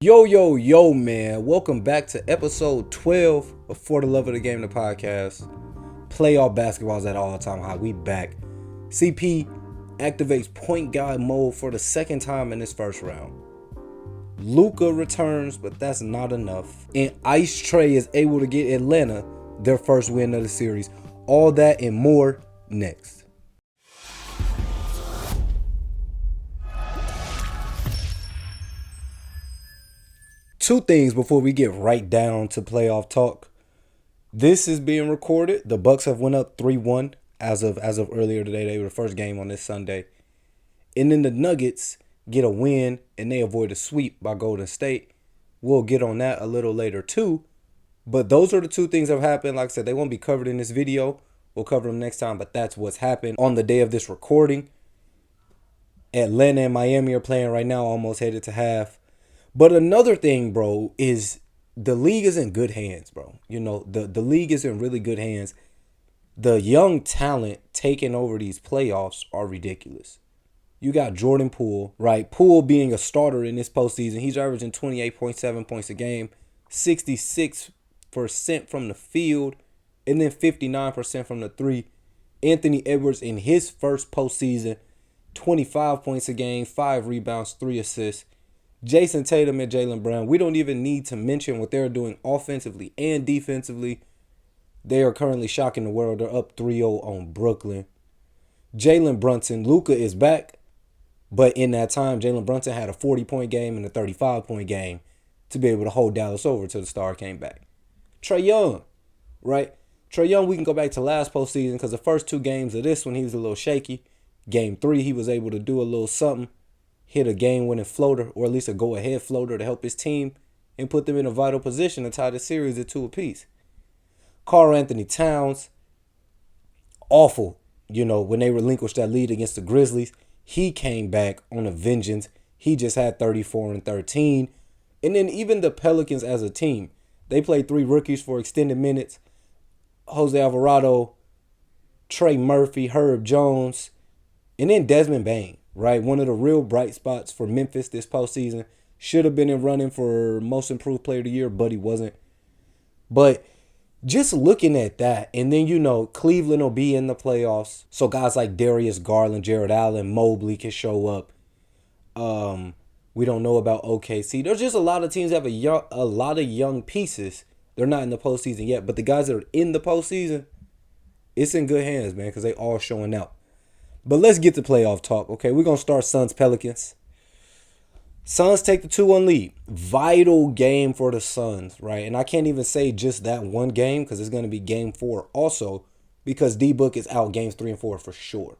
Yo, man. Welcome back to episode 12 of For the Love of the Game, the podcast. Playoff basketball's at all-time high. We back. CP activates point guard mode for the second time in this first round. Luka returns, but that's not enough. And IS Trae is able to get Atlanta their first win of the series. All that and more next. Two things before we get right down to playoff talk. This is being recorded. The Bucks have went up 3-1 as of earlier today. They were the first game on this Sunday. And then the Nuggets get a win and they avoid a sweep by Golden State. We'll get on that a little later too. But those are the two things that have happened. Like I said, they won't be covered in this video. We'll cover them next time, but that's what's happened on the day of this recording. Atlanta and Miami are playing right now, almost headed to half. But another thing, bro, is the league is in good hands, bro. You know, the league is in really good hands. The young talent taking over these playoffs are ridiculous. You got Jordan Poole, right? Poole being a starter in this postseason. He's averaging 28.7 points a game, 66% from the field, and then 59% from the three. Anthony Edwards in his first postseason, 25 points a game, 5 rebounds, 3 assists. Jason Tatum and Jaylen Brown, we don't even need to mention what they're doing offensively and defensively. They are currently shocking the world. They're up 3-0 on Brooklyn. Jalen Brunson, Luka is back. But in that time, Jalen Brunson had a 40-point game and a 35-point game to be able to hold Dallas over until the star came back. Trey Young, right? Trey Young, we can go back to last postseason because the first 2 games of this one, he was a little shaky. Game 3, he was able to do a little something. Hit a game-winning floater, or at least a go-ahead floater to help his team and put them in a vital position to tie the series at 2 apiece. Karl-Anthony Towns, awful, when they relinquished that lead against the Grizzlies. He came back on a vengeance. He just had 34 and 13. And then even the Pelicans as a team, they played 3 rookies for extended minutes. Jose Alvarado, Trey Murphy, Herb Jones, and then Desmond Bane. Right, one of the real bright spots for Memphis this postseason. Should have been in running for most improved player of the year, but he wasn't. But just looking at that, and then Cleveland will be in the playoffs, so guys like Darius Garland, Jared Allen, Mobley can show up. We don't know about OKC. There's just a lot of teams that have a lot of young pieces. They're not in the postseason yet, but the guys that are in the postseason, it's in good hands, man, because they all showing out. But let's get to playoff talk, okay? We're going to start Suns-Pelicans. Suns take the 2-1 lead. Vital game for the Suns, right? And I can't even say just that one game because it's going to be game 4 also because D-Book is out games 3 and 4 for sure.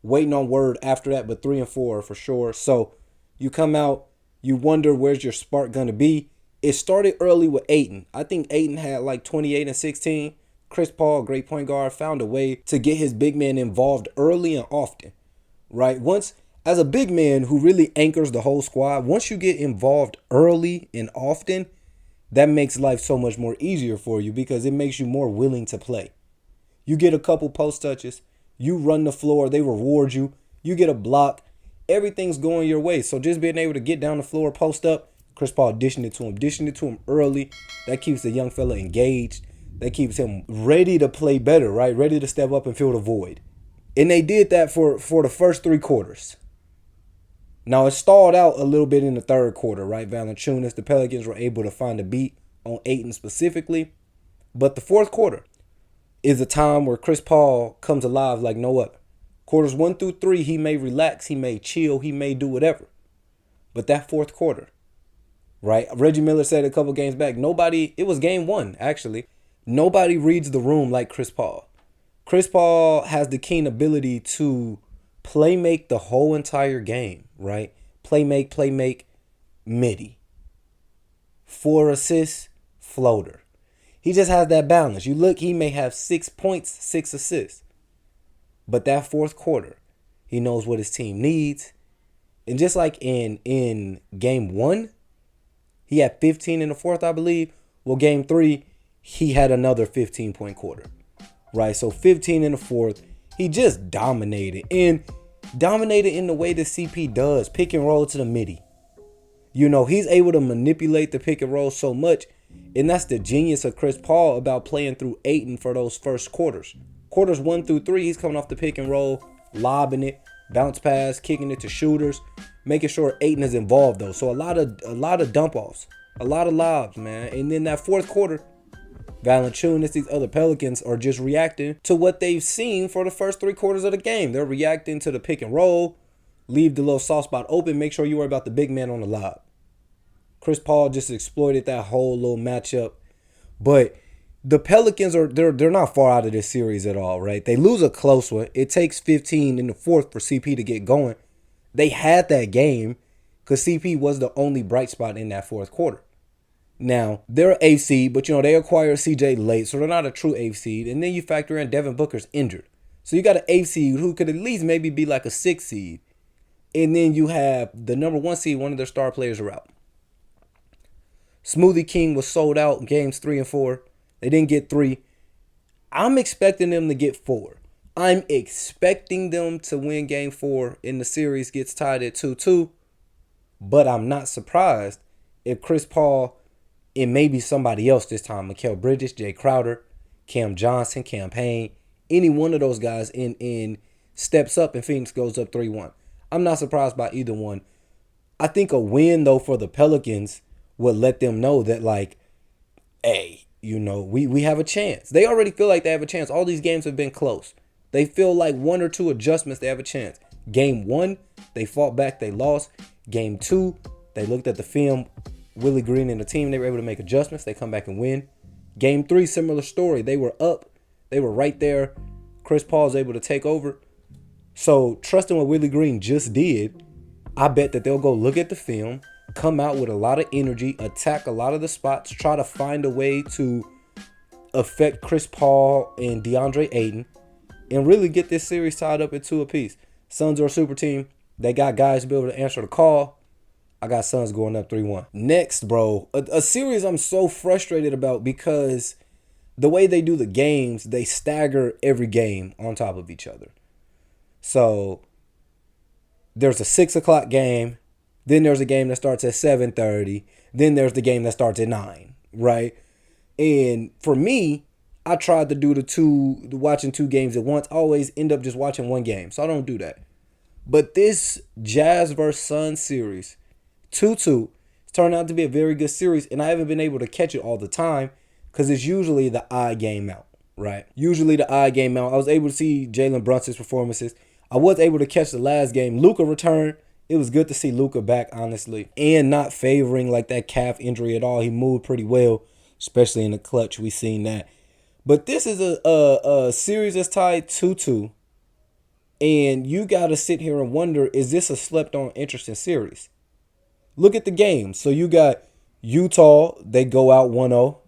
Waiting on word after that, but 3 and 4 for sure. So you come out, you wonder where's your spark going to be. It started early with Ayton. I think Ayton had like 28 and 16. Chris Paul, great point guard, found a way to get his big man involved early and often, right? Once, as a big man who really anchors the whole squad, once you get involved early and often, that makes life so much more easier for you because it makes you more willing to play. You get a couple post touches, you run the floor, they reward you, you get a block, everything's going your way. So just being able to get down the floor, post up, Chris Paul dishing it to him early, that keeps the young fella engaged. That keeps him ready to play better, right? Ready to step up and fill the void. And they did that for the first 3 quarters. Now, it stalled out a little bit in the third quarter, right? Valanciunas, the Pelicans were able to find a beat on Ayton specifically. But the fourth quarter is a time where Chris Paul comes alive like no other. Quarters 1 through 3, he may relax, he may chill, he may do whatever. But that fourth quarter, right? Reggie Miller said a couple games back, it was game 1, actually. Nobody reads the room like Chris Paul. Chris Paul has the keen ability to play make the whole entire game, right? Play make, midi. 4 assists, floater. He just has that balance. You look, he may have 6 points, 6 assists. But that fourth quarter, he knows what his team needs. And just like in game 1, he had 15 in the fourth, I believe. Well, game 3, he had another 15-point quarter, right? So 15 in the fourth, he just dominated. And dominated in the way that CP does, pick and roll to the midi. He's able to manipulate the pick and roll so much. And that's the genius of Chris Paul about playing through Ayton for those first quarters. Quarters 1 through 3, he's coming off the pick and roll, lobbing it, bounce pass, kicking it to shooters, making sure Ayton is involved though. So a lot of dump offs, a lot of lobs, man. And then that fourth quarter, Valanciunas, these other Pelicans are just reacting to what they've seen for the first 3 quarters of the game. They're reacting to the pick and roll, leave the little soft spot open, make sure you worry about the big man on the lob. Chris Paul just exploited that whole little matchup. But the Pelicans they're not far out of this series at all, right? They lose a close one. It takes 15 in the fourth for CP to get going. They had that game because CP was the only bright spot in that fourth quarter. Now, they're an 8th seed, but they acquired CJ late, so they're not a true 8th seed. And then you factor in Devin Booker's injured. So you got an 8th seed who could at least maybe be like a 6th seed. And then you have the number 1 seed, one of their star players are out. Smoothie King was sold out games 3 and 4. They didn't get 3. I'm expecting them to get 4. I'm expecting them to win game 4 and the series gets tied at 2-2. But I'm not surprised if Chris Paul and maybe somebody else this time, Mikal Bridges, Jay Crowder, Cam Johnson, Cam Payne, any one of those guys in steps up and Phoenix goes up 3-1. I'm not surprised by either one. I think a win, though, for the Pelicans would let them know that, like, hey, we have a chance. They already feel like they have a chance. All these games have been close. They feel like 1 or 2 adjustments, they have a chance. Game 1, they fought back, they lost. Game 2, they looked at the film, Willie Green and the team, they were able to make adjustments. They come back and win. Game 3, similar story. They were up. They were right there. Chris Paul's able to take over. So trusting what Willie Green just did, I bet that they'll go look at the film, come out with a lot of energy, attack a lot of the spots, try to find a way to affect Chris Paul and DeAndre Ayton, and really get this series tied up at 2 apiece. Suns are a super team. They got guys to be able to answer the call. I got Suns going up 3-1. Next, bro, a series I'm so frustrated about because the way they do the games, they stagger every game on top of each other. So there's a 6 o'clock game. Then there's a game that starts at 7:30. Then there's the game that starts at 9, right? And for me, I tried to do watching 2 games at once. I always end up just watching 1 game, so I don't do that. But this Jazz vs. Suns series, 2-2, it's turned out to be a very good series, and I haven't been able to catch it all the time because it's usually the odd game out, right? Usually the odd game out. I was able to see Jalen Brunson's performances. I was able to catch the last game. Luka returned. It was good to see Luka back, honestly, and not favoring like that calf injury at all. He moved pretty well, especially in the clutch. We seen that. But this is a series that's tied 2-2, and you got to sit here and wonder, is this a slept-on interesting series? Look at the game. So you got Utah, they go out 1-0.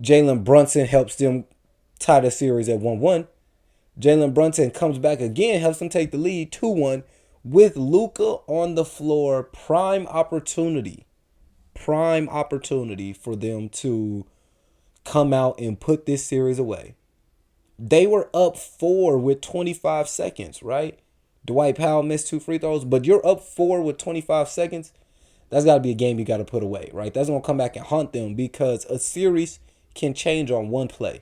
Jalen Brunson helps them tie the series at 1-1. Jalen Brunson comes back again, helps them take the lead 2-1 with Luka on the floor. Prime opportunity for them to come out and put this series away. They were up 4 with 25 seconds, right? Dwight Powell missed 2 free throws, but you're up 4 with 25 seconds. That's got to be a game you got to put away, right? That's going to come back and haunt them because a series can change on 1 play.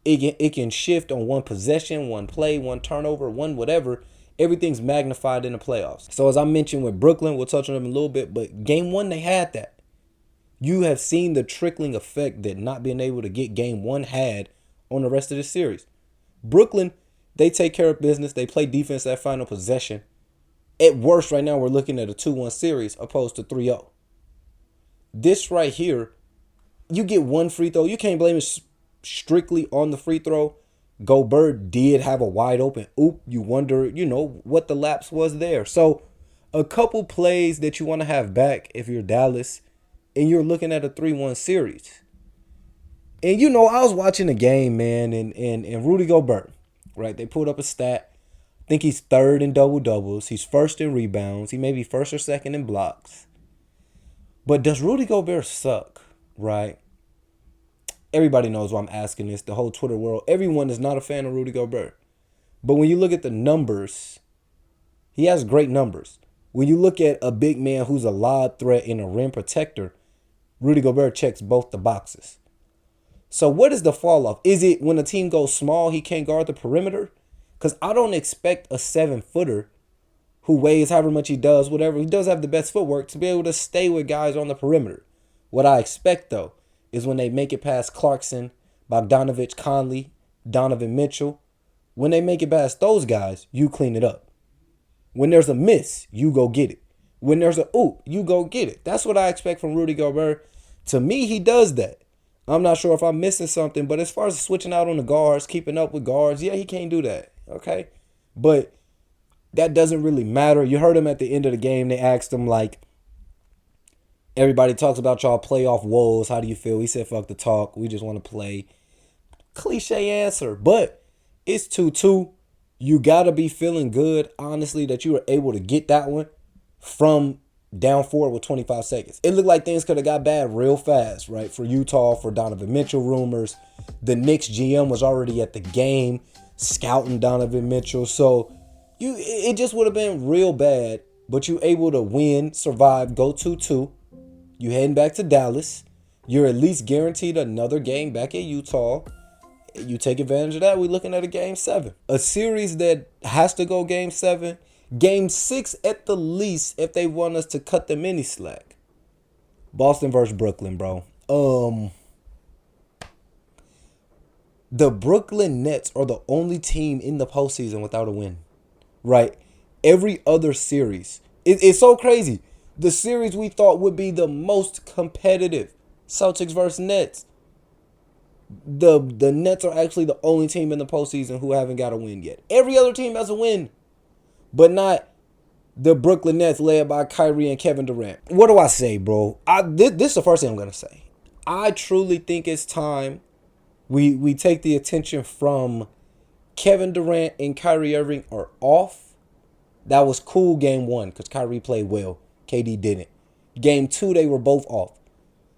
It can shift on 1 possession, 1 play, 1 turnover, 1 whatever. Everything's magnified in the playoffs. So as I mentioned with Brooklyn, we'll touch on them in a little bit, but game 1, they had that. You have seen the trickling effect that not being able to get game 1 had on the rest of the series. Brooklyn, they take care of business. They play defense that final possession. At worst, right now, we're looking at a 2-1 series opposed to 3-0. This right here, you get 1 free throw. You can't blame it strictly on the free throw. Gobert did have a wide open oop. You wonder, what the lapse was there. So a couple plays that you want to have back if you're Dallas and you're looking at a 3-1 series. And, I was watching the game, man, and Rudy Gobert, right? They pulled up a stat. I think he's 3rd in double-doubles. He's 1st in rebounds. He may be 1st or 2nd in blocks. But does Rudy Gobert suck, right? Everybody knows why I'm asking this. The whole Twitter world. Everyone is not a fan of Rudy Gobert. But when you look at the numbers, he has great numbers. When you look at a big man who's a lob threat and a rim protector, Rudy Gobert checks both the boxes. So what is the fall off? Is it when a team goes small, he can't guard the perimeter? Because I don't expect a 7-footer who weighs however much he does, whatever, he does have the best footwork to be able to stay with guys on the perimeter. What I expect, though, is when they make it past Clarkson, Bogdanovich, Conley, Donovan Mitchell, when they make it past those guys, you clean it up. When there's a miss, you go get it. When there's a oop, you go get it. That's what I expect from Rudy Gobert. To me, he does that. I'm not sure if I'm missing something, but as far as switching out on the guards, keeping up with guards, yeah, he can't do that. Okay? But that doesn't really matter. You heard him at the end of the game. They asked him, like, everybody talks about y'all playoff woes. How do you feel? He said, fuck the talk. We just want to play. Cliche answer. But it's 2-2. You got to be feeling good, honestly, that you were able to get that one from down 4 with 25 seconds. It looked like things could have got bad real fast, right? For Utah, for Donovan Mitchell rumors. The Knicks GM was already at the game scouting Donovan Mitchell. So it just would have been real bad, but you able to win, survive, go 2-2. You heading back to Dallas. You're at least guaranteed another game back at Utah. You take advantage of that. We're looking at a game 7. A series that has to go game 7. Game 6 at the least if they want us to cut the mini slack. Boston versus Brooklyn, bro. The Brooklyn Nets are the only team in the postseason without a win. Right? Every other series. It's so crazy. The series we thought would be the most competitive, Celtics versus Nets. The Nets are actually the only team in the postseason who haven't got a win yet. Every other team has a win, but not the Brooklyn Nets led by Kyrie and Kevin Durant. What do I say, bro? This is the first thing I'm going to say. I truly think it's time we take the attention from Kevin Durant and Kyrie Irving are off. That was cool game 1 because Kyrie played well. KD didn't. Game 2, they were both off.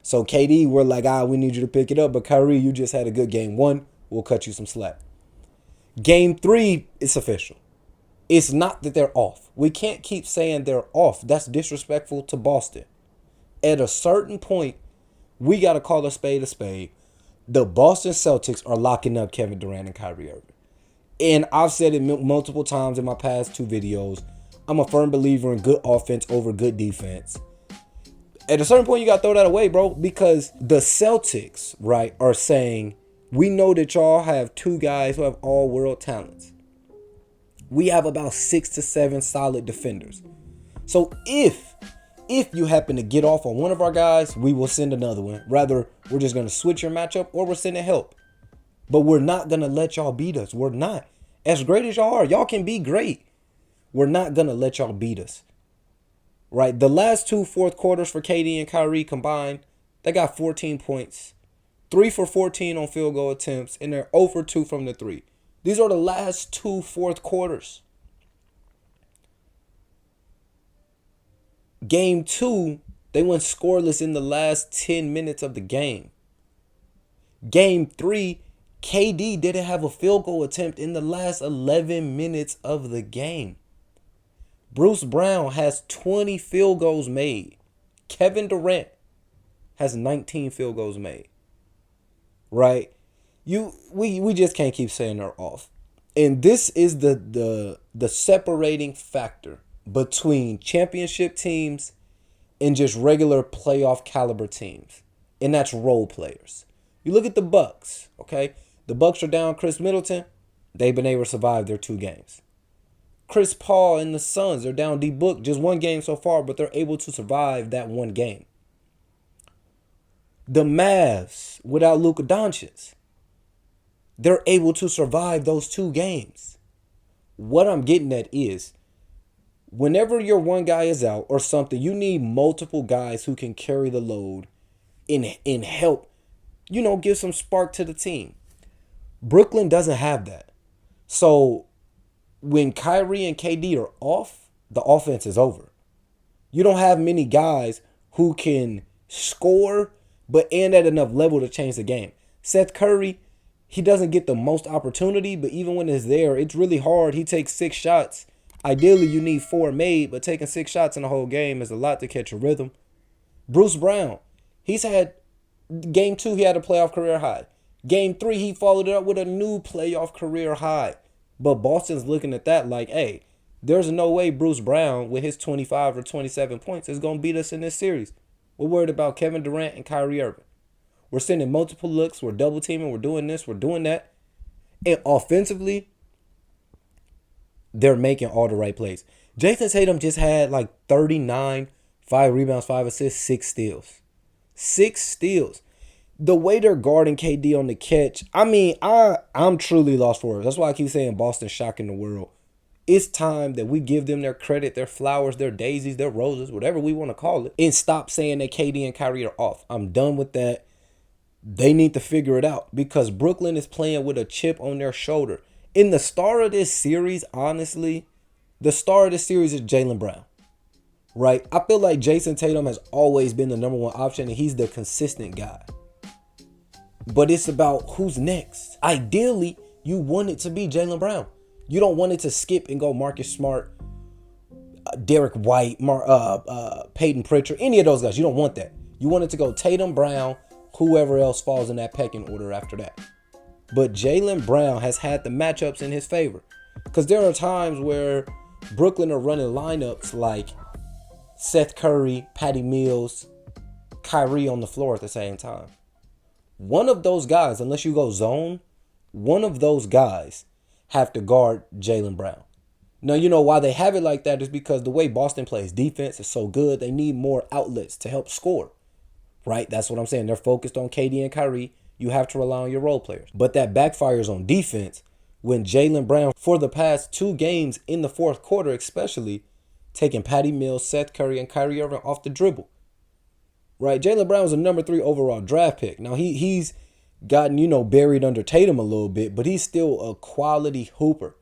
So KD, we're like, we need you to pick it up. But Kyrie, you just had a good game 1. We'll cut you some slack. Game 3, it's official. It's not that they're off. We can't keep saying they're off. That's disrespectful to Boston. At a certain point, we got to call a spade a spade. The Boston Celtics are locking up Kevin Durant and Kyrie Irving. And I've said it multiple times in my past 2 videos. I'm a firm believer in good offense over good defense. At a certain point, you got to throw that away, bro, because the Celtics, right, are saying, we know that y'all have 2 guys who have all-world talents. We have about 6 to 7 solid defenders. So if you happen to get off on one of our guys, we will send another one. Rather, we're just going to switch your matchup or we're sending help. But we're not going to let y'all beat us. We're not. As great as y'all are, y'all can be great. We're not going to let y'all beat us. Right? The last 2 fourth quarters for KD and Kyrie combined, they got 14 points. 3 for 14 on field goal attempts, and they're 0 for 2 from the 3. These are the last 2 fourth quarters. Game 2, they went scoreless in the last 10 minutes of the game. Game 3, KD didn't have a field goal attempt in the last 11 minutes of the game. Bruce Brown has 20 field goals made. Kevin Durant has 19 field goals made. Right? We just can't keep saying they're off. And this is the separating factor between championship teams and just regular playoff caliber teams. And that's role players. You look at the Bucks, okay? The Bucks are down Chris Middleton. They've been able to survive their 2 games. Chris Paul and the Suns, they're down D-Book, just 1 game so far, but they're able to survive that 1 game. The Mavs, without Luka Doncic, they're able to survive those 2 games. What I'm getting at is, whenever your one guy is out or something, you need multiple guys who can carry the load and help, give some spark to the team. Brooklyn doesn't have that. So when Kyrie and KD are off, the offense is over. You don't have many guys who can score, and at enough level to change the game. Seth Curry, he doesn't get the most opportunity, but even when it's there, it's really hard. He takes 6 shots, Ideally, you need 4 made, but taking 6 shots in the whole game is a lot to catch a rhythm. Bruce Brown, he's had game 2, he had a playoff career high. Game 3, he followed it up with a new playoff career high. But Boston's looking at that like, hey, there's no way Bruce Brown with his 25 or 27 points is going to beat us in this series. We're worried about Kevin Durant and Kyrie Irving. We're sending multiple looks. We're double teaming. We're doing this. We're doing that. And offensively, they're making all the right plays. Jason Tatum just had like 39, 5 rebounds, 5 assists, 6 steals. 6 steals. The way they're guarding KD on the catch, I mean, I'm truly lost for words. That's why I keep saying Boston's shocking the world. It's time that we give them their credit, their flowers, their daisies, their roses, whatever we want to call it, and stop saying that KD and Kyrie are off. I'm done with that. They need to figure it out because Brooklyn is playing with a chip on their shoulder. In the star of this series, honestly, the star of this series is Jaylen Brown, right? I feel like Jason Tatum has always been the number one option and he's the consistent guy. But it's about who's next. Ideally, you want it to be Jaylen Brown. You don't want it to skip and go Marcus Smart, Derek White, Peyton Pritchard, any of those guys. You don't want that. You want it to go Tatum, Brown, whoever else falls in that pecking order after that. But Jaylen Brown has had the matchups in his favor. Because there are times where Brooklyn are running lineups like Seth Curry, Patty Mills, Kyrie on the floor at the same time. One of those guys, unless you go zone, one of those guys have to guard Jaylen Brown. Now, you know why they have it like that is because the way Boston plays defense is so good, they need more outlets to help score. Right? That's what I'm saying. They're focused on KD and Kyrie. You have to rely on your role players. But that backfires on defense when Jaylen Brown, for the past 2 games in the fourth quarter especially, taking Patty Mills, Seth Curry, and Kyrie Irving off the dribble. Right? Jaylen Brown was a number 3 overall draft pick. Now, he's gotten, buried under Tatum a little bit, but he's still a quality hooper.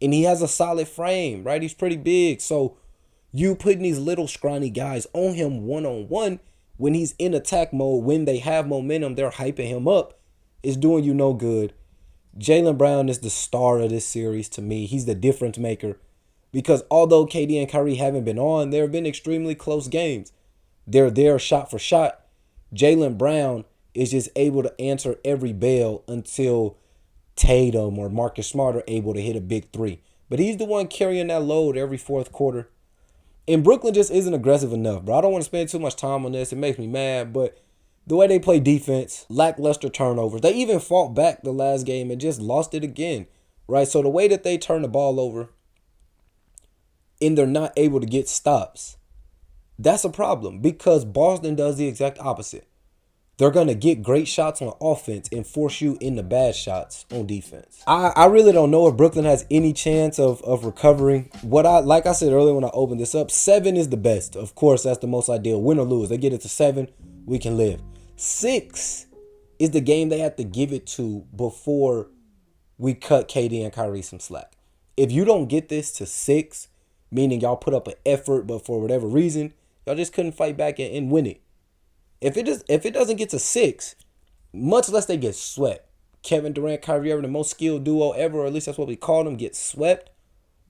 And he has a solid frame, right? He's pretty big. So you putting these little scrawny guys on him one-on-one when he's in attack mode, when they have momentum, they're hyping him up, is doing you no good. Jaylen Brown is the star of this series to me. He's the difference maker. Because although KD and Kyrie haven't been on, there have been extremely close games. They're there shot for shot. Jaylen Brown is just able to answer every bell until Tatum or Marcus Smart are able to hit a big 3. But he's the one carrying that load every fourth quarter. And Brooklyn just isn't aggressive enough, bro. I don't want to spend too much time on this. It makes me mad. But the way they play defense, lackluster turnovers. They even fought back the last game and just lost it again, right? So the way that they turn the ball over and they're not able to get stops, that's a problem because Boston does the exact opposite. They're going to get great shots on offense and force you into bad shots on defense. I really don't know if Brooklyn has any chance of recovering. Like I said earlier when I opened this up, 7 is the best. Of course, that's the most ideal. Win or lose. They get it to 7, we can live. 6 is the game they have to give it to before we cut KD and Kyrie some slack. If you don't get this to 6, meaning y'all put up an effort, but for whatever reason, y'all just couldn't fight back and win it. If it doesn't get to 6, much less they get swept. Kevin Durant, Kyrie Irving, the most skilled duo ever, or at least that's what we call them, get swept.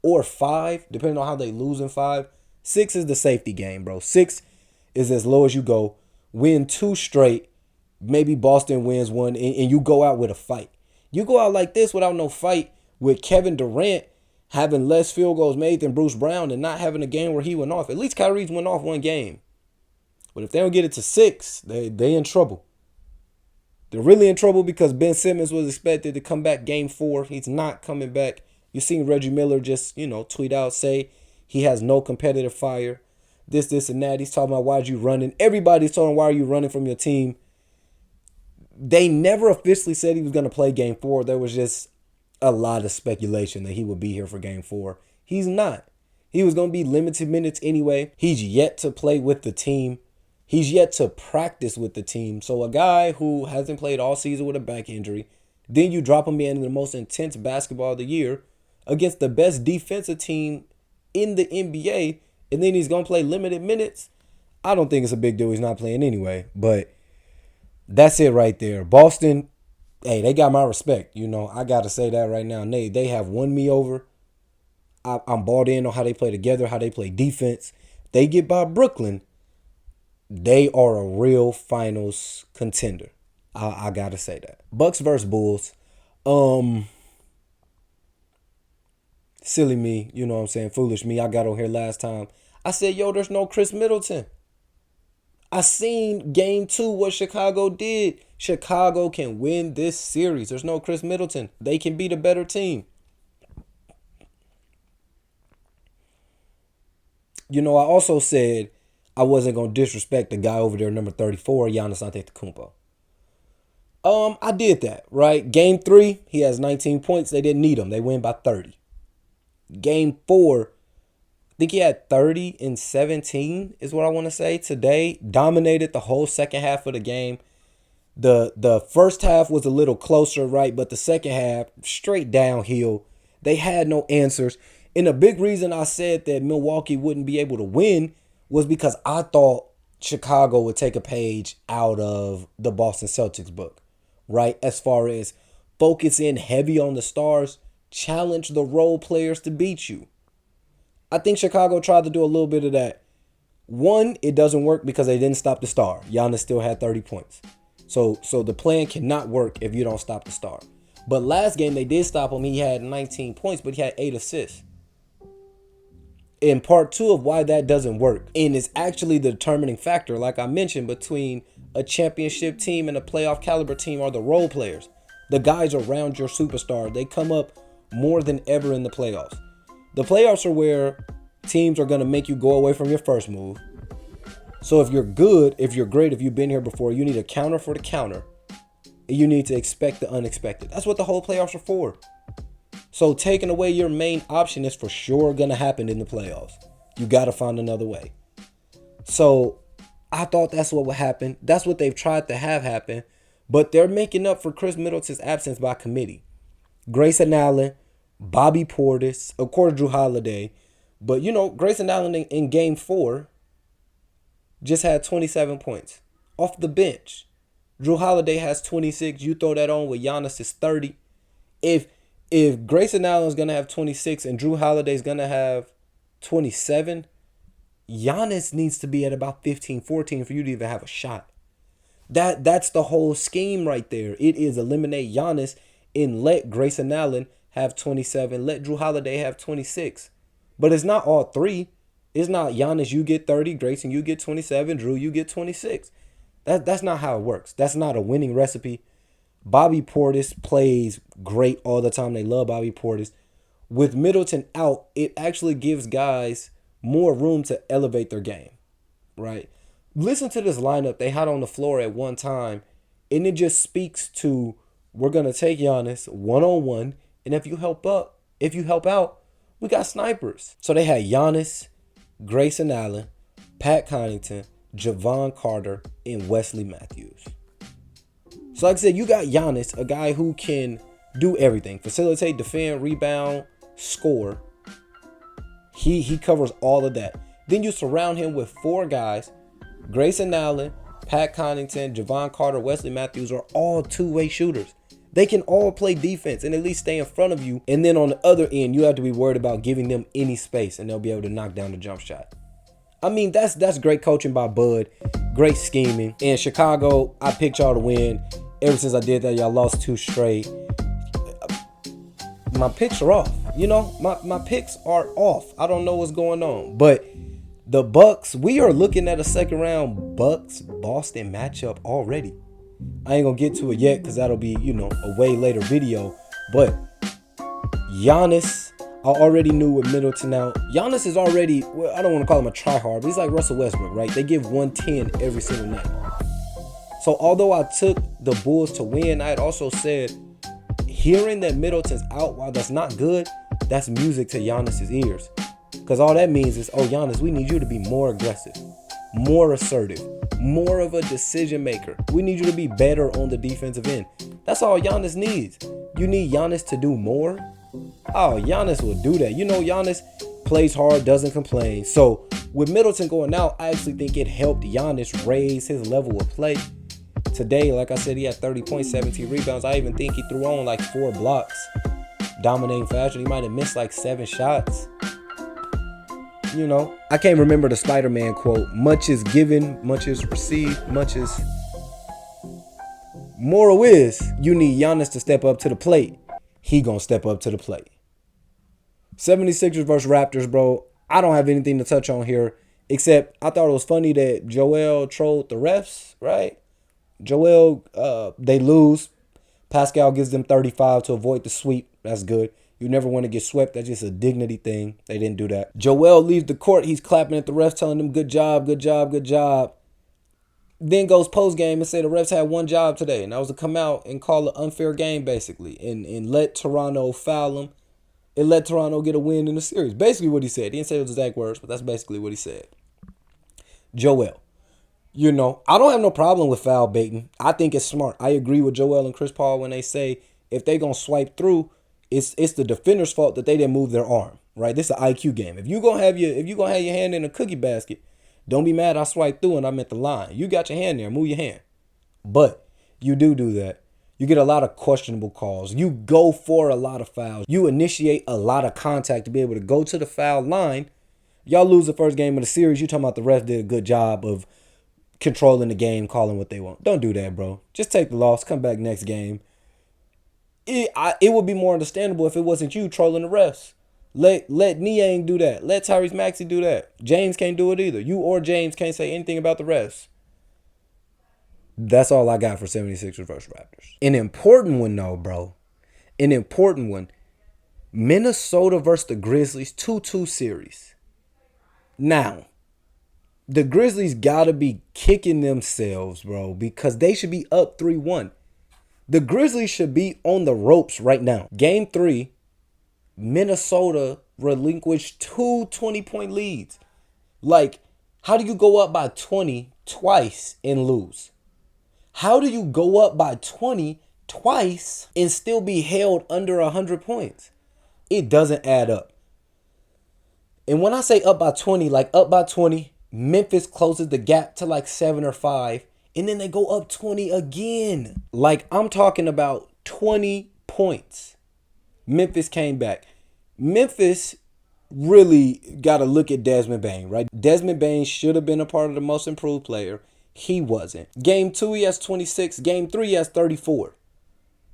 Or 5, depending on how they lose in 5. 6 is the safety game, bro. 6 is as low as you go. Win 2 straight. Maybe Boston wins 1, and you go out with a fight. You go out like this without no fight, with Kevin Durant having less field goals made than Bruce Brown and not having a game where he went off. At least Kyrie's went off 1 game. But if they don't get it to 6, they in trouble. They're really in trouble because Ben Simmons was expected to come back game 4. He's not coming back. You seen Reggie Miller just, tweet out, say he has no competitive fire. This, and that. He's talking about why'd you running. Everybody's talking why are you running from your team. They never officially said he was going to play game 4. There was just a lot of speculation that he would be here for game 4. He's not. He was going to be limited minutes anyway. He's yet to play with the team. He's yet to practice with the team. So a guy who hasn't played all season with a back injury, then you drop him in the most intense basketball of the year against the best defensive team in the NBA, and then he's going to play limited minutes. I don't think it's a big deal. He's not playing anyway. But that's it right there. Boston, hey, they got my respect. I got to say that right now. They have won me over. I'm bought in on how they play together, how they play defense. They get by Brooklyn, they are a real finals contender. I gotta say that. Bucks versus Bulls. Silly me, you know what I'm saying? Foolish me. I got on here last time. I said, yo, there's no Chris Middleton. I seen game 2 what Chicago did. Chicago can win this series. There's no Chris Middleton. They can be the better team. You know, I also said I wasn't going to disrespect the guy over there, number 34, Giannis Antetokounmpo. I did that, right? Game 3, he has 19 points. They didn't need him. They win by 30. Game 4, I think he had 30 and 17 is what I want to say today. Dominated the whole second half of the game. The first half was a little closer, right? But the second half, straight downhill. They had no answers. And a big reason I said that Milwaukee wouldn't be able to win was because I thought Chicago would take a page out of the Boston Celtics book, right? As far as focus in heavy on the stars, challenge the role players to beat you. I think Chicago tried to do a little bit of that. One, it doesn't work because they didn't stop the star. Giannis still had 30 points. So the plan cannot work if you don't stop the star. But last game they did stop him. He had 19 points, but he had 8 assists. In part 2 of why that doesn't work, and it's actually the determining factor, like I mentioned, between a championship team and a playoff caliber team are the role players. The guys around your superstar, they come up more than ever in the playoffs. The playoffs are where teams are going to make you go away from your first move. So if you're good, if you're great, if you've been here before, you need a counter for the counter. And you need to expect the unexpected. That's what the whole playoffs are for. So taking away your main option is for sure going to happen in the playoffs. You got to find another way. So I thought that's what would happen. That's what they've tried to have happen. But they're making up for Chris Middleton's absence by committee. Grayson Allen, Bobby Portis, of course Drew Holiday. But, you know, Grayson Allen in game 4 just had 27 points off the bench. Drew Holiday has 26. You throw that on with Giannis is 30. If Grayson Allen's going to have 26 and Drew Holiday's going to have 27, Giannis needs to be at about 15, 14 for you to even have a shot. That's the whole scheme right there. It is eliminate Giannis and let Grayson Allen have 27. Let Drew Holiday have 26. But it's not all three. It's not Giannis, you get 30. Grayson, you get 27. Drew, you get 26. That's not how it works. That's not a winning recipe. Bobby Portis plays great all the time. They love Bobby Portis. With Middleton out, it actually gives guys more room to elevate their game, right? Listen to this lineup they had on the floor at one time, and it just speaks to we're going to take Giannis one-on-one, and if you help out, we got snipers. So they had Giannis, Grayson Allen, Pat Connaughton, Javon Carter, and Wesley Matthews. So like I said, you got Giannis, a guy who can do everything. Facilitate, defend, rebound, score. He covers all of that. Then you surround him with 4 guys. Grayson Allen, Pat Connaughton, Javon Carter, Wesley Matthews are all two-way shooters. They can all play defense and at least stay in front of you. And then on the other end, you have to be worried about giving them any space and they'll be able to knock down the jump shot. I mean, that's great coaching by Bud. Great scheming. In Chicago, I picked y'all to win. Ever since I did that, y'all lost 2 straight. My picks are off. You know, my picks are off. I don't know what's going on. But the Bucks, we are looking at a second round Bucks-Boston matchup already. I ain't going to get to it yet because that'll be, you know, a way later video. But Giannis, I already knew with Middleton out. Giannis is already, well, I don't want to call him a tryhard, but he's like Russell Westbrook, right? They give 110 every single night. So although I took the Bulls to win, I had also said hearing that Middleton's out, while that's not good, that's music to Giannis's ears. Because all that means is, oh, Giannis, we need you to be more aggressive, more assertive, more of a decision maker. We need you to be better on the defensive end. That's all Giannis needs. You need Giannis to do more. Oh, Giannis will do that. You know, Giannis plays hard, doesn't complain. So with Middleton going out, I actually think it helped Giannis raise his level of play. Today, like I said, he had 30 points, 17 rebounds. I even think he threw on like 4 blocks. dominating fashion. He might have missed like 7 shots. You know, I can't remember the Spider-Man quote. Much is given, much is received, much is... Moral is, you need Giannis to step up to the plate. He gonna step up to the plate. 76ers versus Raptors, bro. I don't have anything to touch on here, except I thought it was funny that Joel trolled the refs, right? Joel, they lose. Pascal gives them 35 to avoid the sweep. That's good. You never want to get swept. That's just a dignity thing. They didn't do that. Joel leaves the court. He's clapping at the refs, telling them, good job, good job, good job. Then goes post-game and say the refs had one job today, and that was to come out and call an unfair game, basically, and let Toronto foul him. It let Toronto get a win in the series. Basically what he said. He didn't say those exact words, but that's basically what he said. Joel. You know, I don't have no problem with foul baiting. I think it's smart. I agree with Joel and Chris Paul when they say if they going to swipe through, it's the defender's fault that they didn't move their arm, right? This is an IQ game. If you gonna have your hand in a cookie basket, don't be mad I swiped through and I'm at the line. You got your hand there, move your hand. But you do that. You get a lot of questionable calls. You go for a lot of fouls. You initiate a lot of contact to be able to go to the foul line. Y'all lose the first game of the series. You talking about the refs did a good job of controlling the game, calling what they want. Don't do that, bro. Just take the loss. Come back next game. It would be more understandable if it wasn't you trolling the refs. Let Niang do that. Let Tyrese Maxey do that. James can't do it either. You or James can't say anything about the refs. That's all I got for 76ers versus Raptors. An important one, though, bro. An important one. Minnesota versus the Grizzlies 2-2 series. Now, the Grizzlies got to be kicking themselves, bro, because they should be up 3-1. The Grizzlies should be on the ropes right now. Game 3, Minnesota relinquished 2 20-point leads. Like, how do you go up by 20 twice and lose? How do you go up by 20 twice and still be held under 100 points? It doesn't add up. And when I say up by 20, like up by 20, Memphis closes the gap to like 7 or 5. And then they go up 20 again. Like, I'm talking about 20 points. Memphis came back. Memphis really got to look at Desmond Bane, right? Desmond Bane should have been a part of the most improved player. He wasn't. Game 2, he has 26. Game 3, he has 34.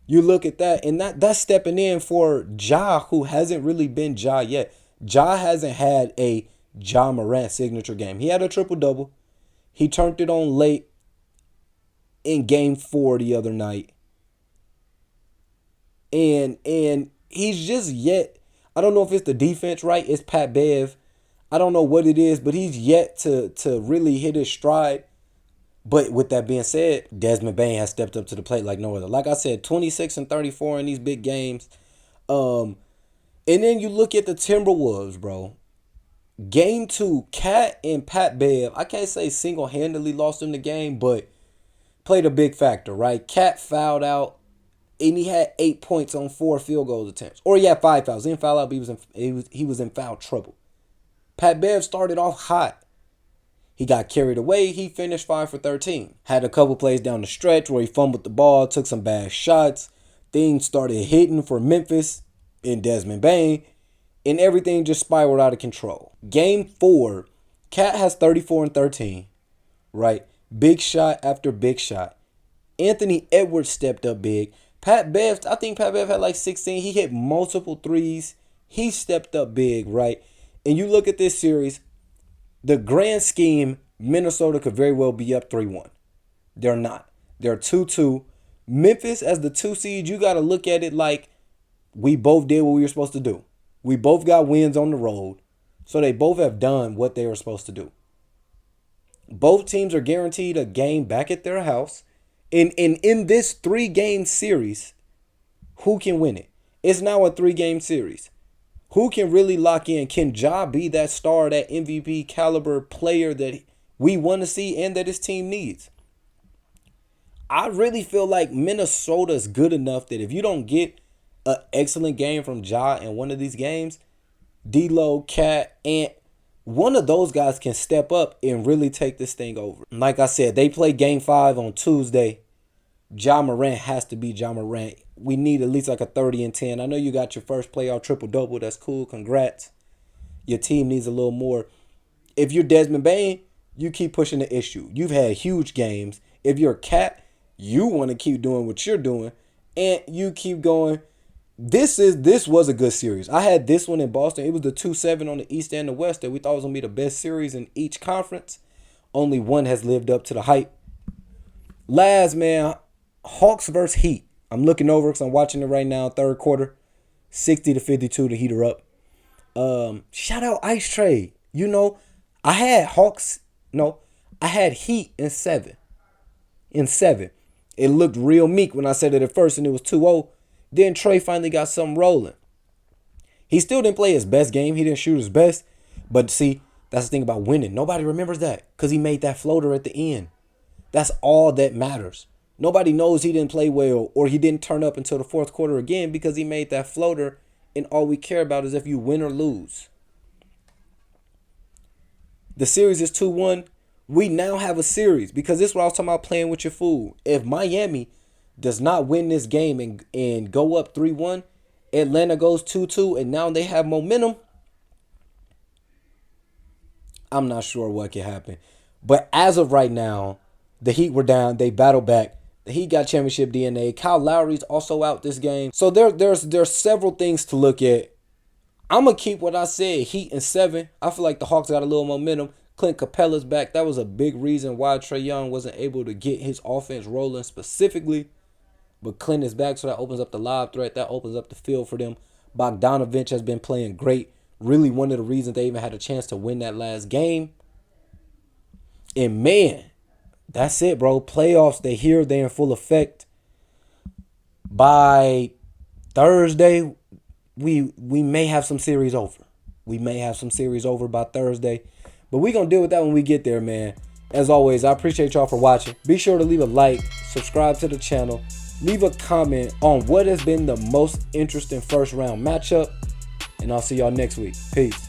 You look at that, and that's stepping in for Ja, who hasn't really been Ja yet. Ja hasn't had a Ja Morant signature game. He had a triple-double. He turned it on late in game 4 the other night. And he's just yet, I don't know if it's the defense, right? It's Pat Bev. I don't know what it is, but he's yet to really hit his stride. But with that being said, Desmond Bane has stepped up to the plate like no other. Like I said, 26 and 34 in these big games. And then you look at the Timberwolves, bro. Game 2, Cat and Pat Bev, I can't say single-handedly lost them the game, but played a big factor, right? Cat fouled out, and he had 8 points on 4 field goal attempts. Or he had 5 fouls. He didn't foul out, but he was in foul trouble. Pat Bev started off hot. He got carried away. He finished 5 for 13. Had a couple plays down the stretch where he fumbled the ball, took some bad shots. Things started hitting for Memphis and Desmond Bane, and everything just spiraled out of control. Game 4, Cat has 34 and 13, right? Big shot after big shot. Anthony Edwards stepped up big. Pat Bev, I think Pat Bev had like 16. He hit multiple threes. He stepped up big, right? And you look at this series, the grand scheme, Minnesota could very well be up 3-1. They're not. They're 2-2. Memphis as the 2 seed, you got to look at it like we both did what we were supposed to do. We both got wins on the road. So they both have done what they were supposed to do. Both teams are guaranteed a game back at their house. And in this 3-game series, who can win it? It's now a 3-game series. Who can really lock in? Can Ja be that star, that MVP caliber player that we want to see and that his team needs? I really feel like Minnesota's good enough that if you don't get an excellent game from Ja in one of these games, D-Lo, Cat, Ant, one of those guys can step up and really take this thing over. Like I said, they play game 5 on Tuesday. Ja Morant has to be Ja Morant. we need at least like a 30 and 10. I know you got your first playoff triple-double. That's cool. Congrats. Your team needs a little more. If you're Desmond Bane, you keep pushing the issue. You've had huge games. If you're a Cat, you want to keep doing what you're doing, and you keep going. This was a good series. I had this one in Boston. It was the 2-7 on the East and the West that we thought was going to be the best series in each conference. Only one has lived up to the hype. Last, man, Hawks versus Heat. I'm looking over because I'm watching it right now, third quarter. 60-52, the Heat are up. Shout out Ice Trae. You know, I had Heat in 7. It looked real meek when I said it at first, and it was 2-0. Then Trae finally got something rolling. He still didn't play his best game. He didn't shoot his best. But see, that's the thing about winning. Nobody remembers that because he made that floater at the end. That's all that matters. Nobody knows he didn't play well or he didn't turn up until the fourth quarter again because he made that floater, and all we care about is if you win or lose. The series is 2-1. We now have a series because this is what I was talking about, playing with your food. If Miami does not win this game and go up 3-1, Atlanta goes 2-2, and now they have momentum, I'm not sure what can happen. But as of right now, the Heat were down. They battled back. The Heat got championship DNA. Kyle Lowry's also out this game. So there's several things to look at. I'm going to keep what I said, Heat in 7. I feel like the Hawks got a little momentum. Clint Capella's back. That was a big reason why Trey Young wasn't able to get his offense rolling specifically. But Clint is back, so that opens up the lob threat. That opens up the field for them. Bogdanovich has been playing great. Really one of the reasons they even had a chance to win that last game. And man, that's it, bro. Playoffs, they're here. They're in full effect. By Thursday, we may have some series over. We may have some series over by Thursday. But we're going to deal with that when we get there, man. As always, I appreciate y'all for watching. Be sure to leave a like, subscribe to the channel, leave a comment on what has been the most interesting first round matchup. And I'll see y'all next week. Peace.